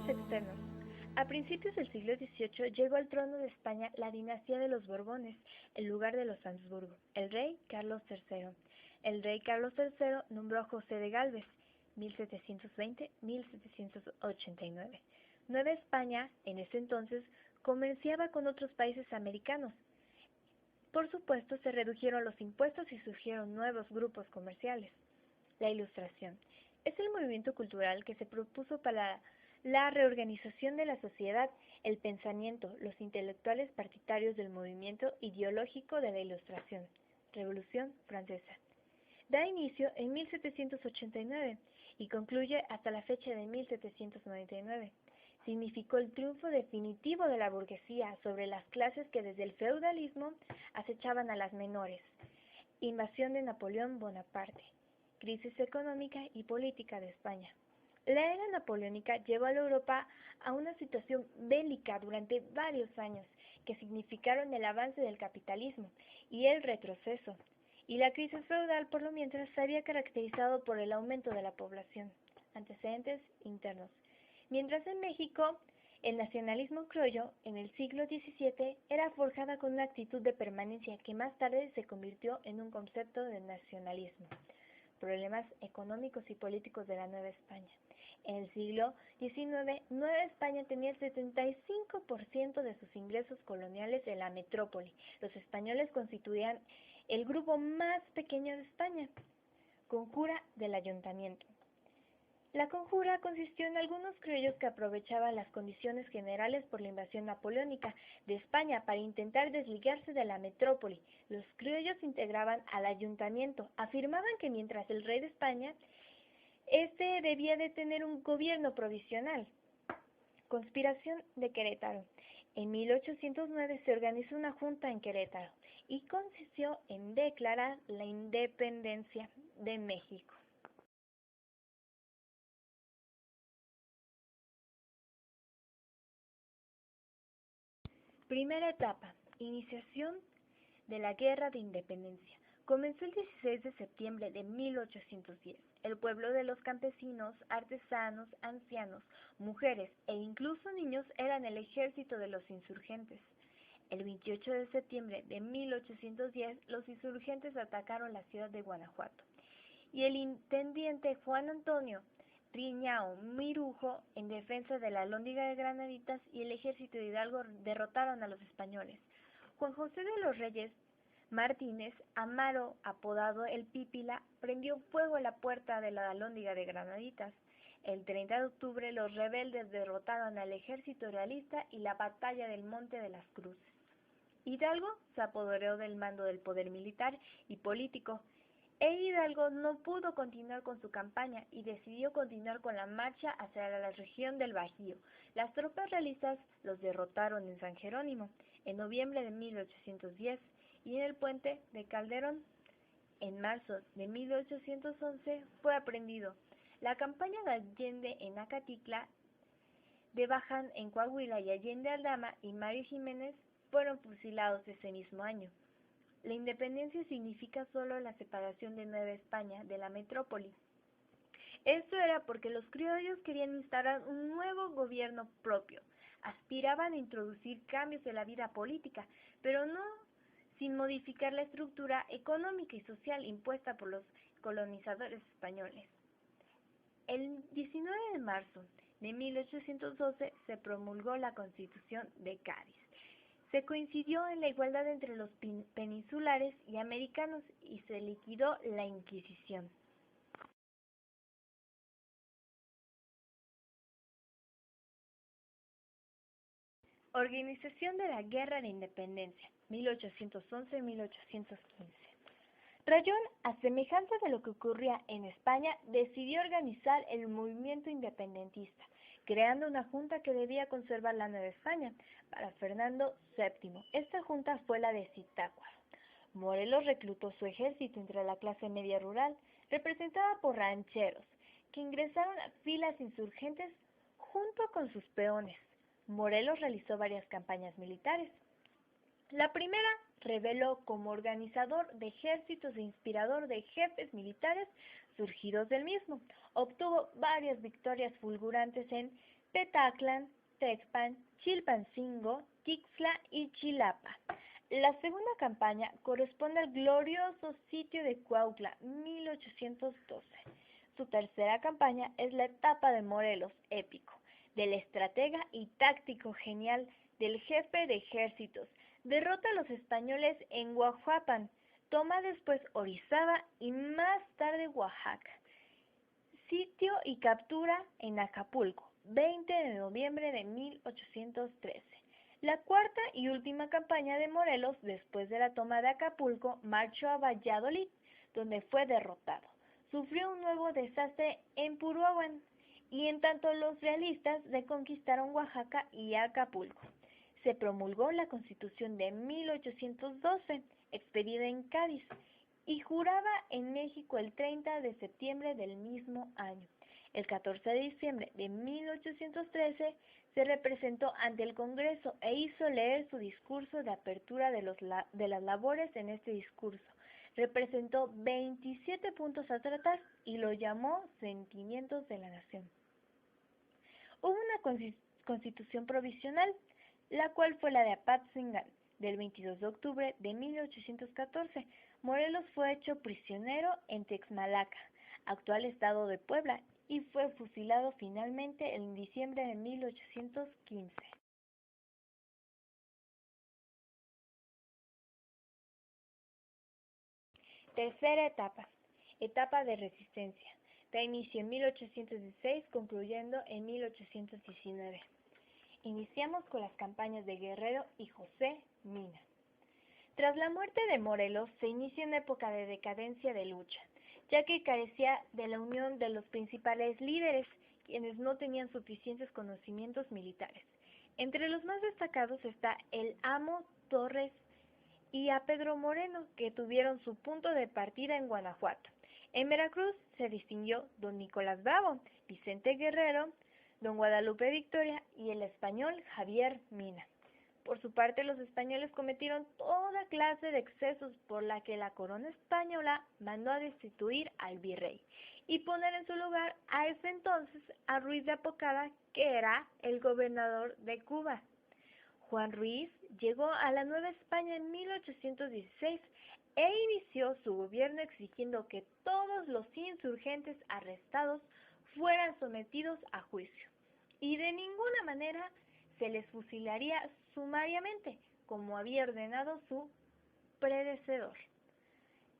Factores externos. A principios del siglo XVIII llegó al trono de España la dinastía de los Borbones, en lugar de los Habsburgo, el rey Carlos III. El rey Carlos III nombró a José de Gálvez, 1720-1789. Nueva España, en ese entonces, comerciaba con otros países americanos. Por supuesto, se redujeron los impuestos y surgieron nuevos grupos comerciales. La Ilustración es el movimiento cultural que se propuso para la reorganización de la sociedad, el pensamiento, los intelectuales partidarios del movimiento ideológico de la Ilustración. Revolución Francesa. Da inicio en 1789 y concluye hasta la fecha de 1799. Significó el triunfo definitivo de la burguesía sobre las clases que desde el feudalismo acechaban a las menores. Invasión de Napoleón Bonaparte. Crisis económica y política de España. La era napoleónica llevó a la Europa a una situación bélica durante varios años, que significaron el avance del capitalismo y el retroceso, y la crisis feudal por lo mientras se había caracterizado por el aumento de la población. Antecedentes internos. Mientras en México, el nacionalismo criollo, en el siglo XVII, era forjada con una actitud de permanencia que más tarde se convirtió en un concepto de nacionalismo. Problemas económicos y políticos de la Nueva España. En el siglo XIX, Nueva España tenía el 75% de sus ingresos coloniales en la metrópoli. Los españoles constituían el grupo más pequeño de España. Conjura del Ayuntamiento. La conjura consistió en algunos criollos que aprovechaban las condiciones generales por la invasión napoleónica de España para intentar desligarse de la metrópoli. Los criollos integraban al ayuntamiento, afirmaban que mientras el rey de España, este debía de tener un gobierno provisional. Conspiración de Querétaro. En 1809 se organizó una junta en Querétaro y consistió en declarar la independencia de México. Primera etapa. Iniciación de la Guerra de Independencia. Comenzó el 16 de septiembre de 1810. El pueblo de los campesinos, artesanos, ancianos, mujeres e incluso niños eran el ejército de los insurgentes. El 28 de septiembre de 1810, los insurgentes atacaron la ciudad de Guanajuato y el intendente Juan Antonio Riñao Mirujo, en defensa de la Alhóndiga de Granaditas y el ejército de Hidalgo, derrotaron a los españoles. Juan José de los Reyes Martínez Amaro, apodado el Pípila, prendió fuego a la puerta de la Alhóndiga de Granaditas. El 30 de octubre los rebeldes derrotaron al ejército realista y la batalla del Monte de las Cruces. Hidalgo se apoderó del mando del poder militar y político. Hidalgo no pudo continuar con su campaña y decidió continuar con la marcha hacia la región del Bajío. Las tropas realistas los derrotaron en San Jerónimo en noviembre de 1810 y en el puente de Calderón. En marzo de 1811 fue aprendido. La campaña de Allende en Acatitla, de Baján en Coahuila y Allende Aldama y Mario Jiménez fueron fusilados ese mismo año. La independencia significa solo la separación de Nueva España de la metrópoli. Esto era porque los criollos querían instaurar un nuevo gobierno propio, aspiraban a introducir cambios en la vida política, pero no sin modificar la estructura económica y social impuesta por los colonizadores españoles. El 19 de marzo de 1812 se promulgó la Constitución de Cádiz. Se coincidió en la igualdad entre los peninsulares y americanos y se liquidó la Inquisición. Organización de la Guerra de Independencia, 1811-1815. Rayón, a semejanza de lo que ocurría en España, decidió organizar el movimiento independentista, creando una junta que debía conservar la Nueva España para Fernando VII. Esta junta fue la de Zitácuaro. Morelos reclutó su ejército entre la clase media rural, representada por rancheros, que ingresaron a filas insurgentes junto con sus peones. Morelos realizó varias campañas militares. La primera reveló como organizador de ejércitos e inspirador de jefes militares surgidos del mismo. Obtuvo varias victorias fulgurantes en Petaclan, Tecpan, Chilpancingo, Tixla y Chilapa. La segunda campaña corresponde al glorioso sitio de Cuautla, 1812. Su tercera campaña es la etapa de Morelos, épico, del estratega y táctico genial del jefe de ejércitos. Derrota a los españoles en Guajuapan, toma después Orizaba y más tarde Oaxaca. Sitio y captura en Acapulco, 20 de noviembre de 1813. La cuarta y última campaña de Morelos, después de la toma de Acapulco, marchó a Valladolid, donde fue derrotado. Sufrió un nuevo desastre en Puruában, y en tanto los realistas reconquistaron Oaxaca y Acapulco. Se promulgó la Constitución de 1812, expedida en Cádiz, y juraba en México el 30 de septiembre del mismo año. El 14 de diciembre de 1813 se representó ante el Congreso e hizo leer su discurso de apertura de las labores. En este discurso representó 27 puntos a tratar y lo llamó Sentimientos de la Nación. Hubo una constitución provisional, la cual fue la de Apatzingán, del 22 de octubre de 1814. Morelos fue hecho prisionero en Texmalaca, actual estado de Puebla, y fue fusilado finalmente en diciembre de 1815. Tercera etapa, etapa de resistencia. Da inicio en 1816, concluyendo en 1819. Iniciamos con las campañas de Guerrero y José Mina. Tras la muerte de Morelos, se inicia una época de decadencia de lucha, ya que carecía de la unión de los principales líderes, quienes no tenían suficientes conocimientos militares. Entre los más destacados está el Amo Torres y a Pedro Moreno, que tuvieron su punto de partida en Guanajuato. En Veracruz se distinguió don Nicolás Bravo, Vicente Guerrero, don Guadalupe Victoria y el español Javier Mina. Por su parte, los españoles cometieron toda clase de excesos, por la que la corona española mandó a destituir al virrey y poner en su lugar a ese entonces a Ruiz de Apocada, que era el gobernador de Cuba. Juan Ruiz llegó a la Nueva España en 1816 e inició su gobierno exigiendo que todos los insurgentes arrestados fueran sometidos a juicio y de ninguna manera se les fusilaría sumariamente, como había ordenado su predecesor.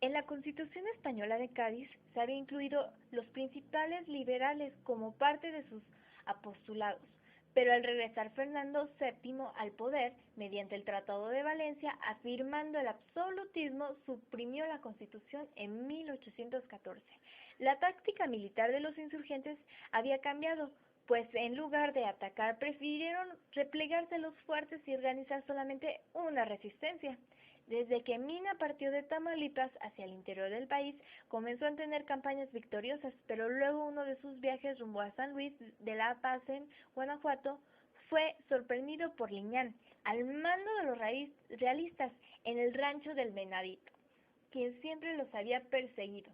En la Constitución Española de Cádiz se había incluido los principales liberales como parte de sus apostulados, pero al regresar Fernando VII al poder, mediante el Tratado de Valencia, afirmando el absolutismo, suprimió la Constitución en 1814. La táctica militar de los insurgentes había cambiado, pues en lugar de atacar prefirieron replegarse los fuertes y organizar solamente una resistencia. Desde que Mina partió de Tamaulipas hacia el interior del país, comenzó a tener campañas victoriosas, pero luego uno de sus viajes rumbo a San Luis de la Paz en Guanajuato fue sorprendido por Liñán, al mando de los realistas en el rancho del Venadito, quien siempre los había perseguido.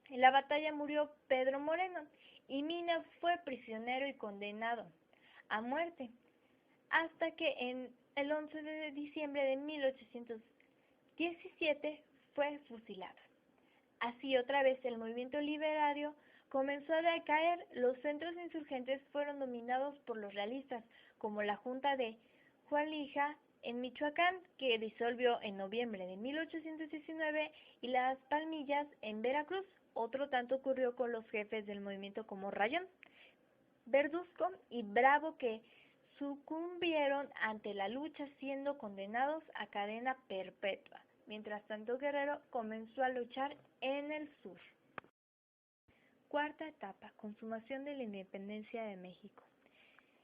En la batalla murió Pedro Moreno y Mina fue prisionero y condenado a muerte, hasta que en el 11 de diciembre de 1817 fue fusilado. Así otra vez el movimiento literario comenzó a decaer. Los centros insurgentes fueron dominados por los realistas, como la Junta de Hualija en Michoacán, que disolvió en noviembre de 1819, y las Palmillas en Veracruz. Otro tanto ocurrió con los jefes del movimiento como Rayón, Verduzco y Bravo, que sucumbieron ante la lucha siendo condenados a cadena perpetua. Mientras tanto, Guerrero comenzó a luchar en el sur. Cuarta etapa, consumación de la independencia de México.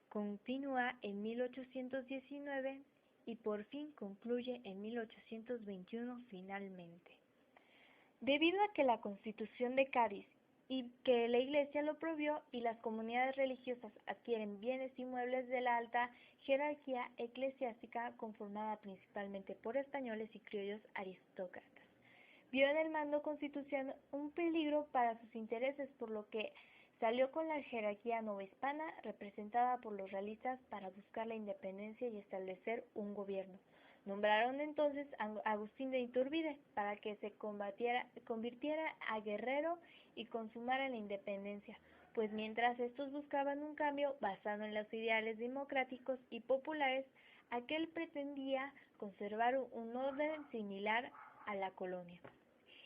Continúa en 1819 y por fin concluye en 1821 finalmente. Debido a que la Constitución de Cádiz y que la Iglesia lo prohibió y las comunidades religiosas adquieren bienes inmuebles de la alta jerarquía eclesiástica conformada principalmente por españoles y criollos aristócratas, vio en el mando constitucional un peligro para sus intereses, por lo que Salió con la jerarquía novohispana representada por los realistas para buscar la independencia y establecer un gobierno. Nombraron entonces a Agustín de Iturbide para que se convirtiera a Guerrero y consumara la independencia, pues mientras estos buscaban un cambio basado en los ideales democráticos y populares, aquel pretendía conservar un orden similar a la colonia.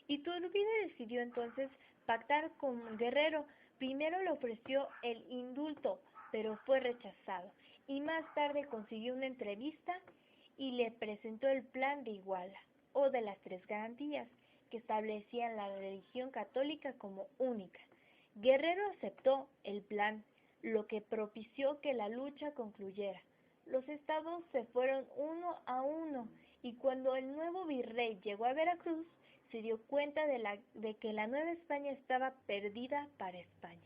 Iturbide decidió entonces pactar con Guerrero. Primero le ofreció el indulto, pero fue rechazado, y más tarde consiguió una entrevista y le presentó el Plan de Iguala, o de las Tres Garantías, que establecían la religión católica como única. Guerrero aceptó el plan, lo que propició que la lucha concluyera. Los estados se fueron uno a uno, y cuando el nuevo virrey llegó a Veracruz, se dio cuenta de que la Nueva España estaba perdida para España.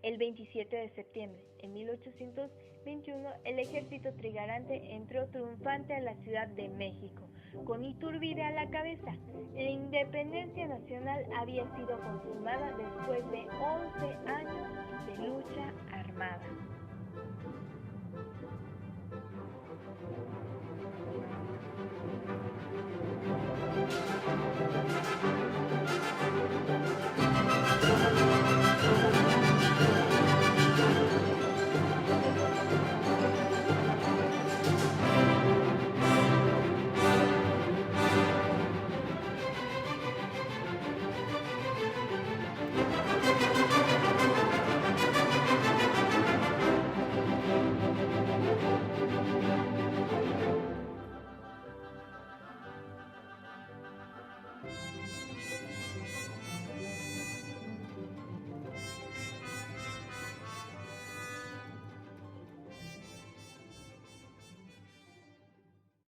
El 27 de septiembre de 1821, el ejército trigarante entró triunfante a la Ciudad de México, con Iturbide a la cabeza. La independencia nacional había sido consumada después de 11 años de lucha armada.